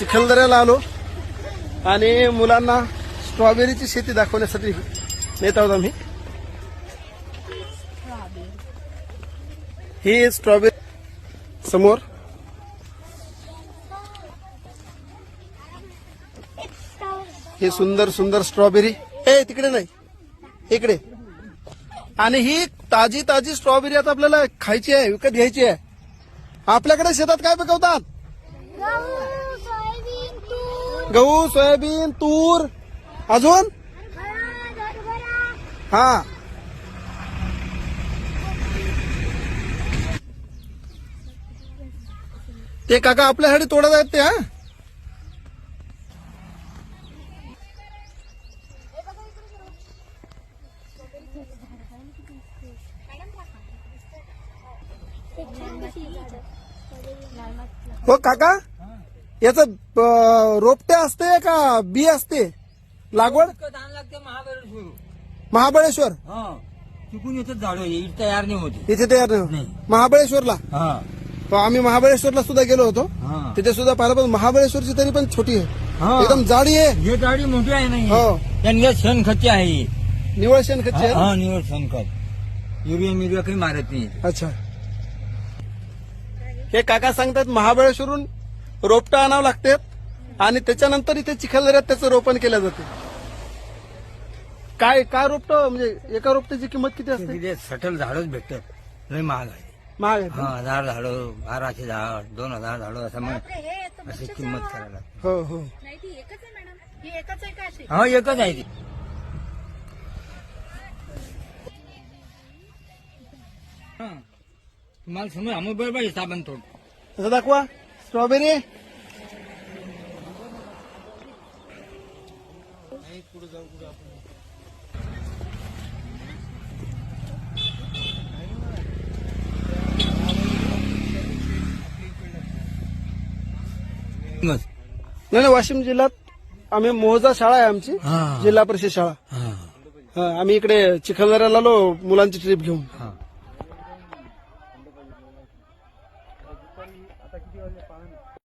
चिखलदऱ्याला आलो आणि मुलांना स्ट्रॉबेरीची शेती दाखवण्यासाठी नेत आहोत आम्ही. ही स्ट्रॉबेरी समोर, ही सुंदर सुंदर स्ट्रॉबेरी. तिकडे नाही, इकडे. आणि ही ताजी ताजी स्ट्रॉबेरी आता आपल्याला खायची आहे, विकत घ्यायची आहे. आपल्याकडे शेतात काय पिकवतात? गहू, सोयाबीन, तूर, अजून हा. ते काका आपल्यासाठी तोडत आहेत ते. हा, हो काका, याचं रोपटे असते का बी असते लागवड? महाबळेश्वर तिकून येतं झाड तयार नाही होते, इथे तयार नाही. महाबळेश्वरला हो, आम्ही महाबळेश्वरला सुद्धा गेलो होतो. तिथे सुद्धा पाहिलं, पण महाबळेश्वरची तरी पण छोटी आहे, एकदम जाडी आहे. हे जाडी मोठी आहे नाही. हो, त्यांनी शेणखतची आहे, निवळ शेणखतची आहे. हा, निवड शेणखत. युरिया काही मारत नाही. अच्छा. हे काका सांगतात महाबळेश्वरून रोपटं आणावं लागतात आणि त्याच्यानंतर इथे चिखलदऱ्यात त्याचं रोपण केलं जाते. काय काय रोपटं म्हणजे एका रोपट्याची किंमत किती असते? तिथे सटल झाडच भेटतात, लय महाग आहे. महाग आहे. 1000 झाडं, 1200 झाड, 2000 झाडं, असं मग अशी किंमत करायला. हो हो. हा, एकच आहे ती. तुम्हाला समज आम्ही बरोबर साबण तोड असं दाखवा स्ट्रॉबेरी. नाही, वाशिम जिल्ह्यात आम्ही मोहजा शाळा आहे आमची, जिल्हा परिषद शाळा. आम्ही इकडे चिखलदऱ्याला आलो मुलांची ट्रिप घेऊन.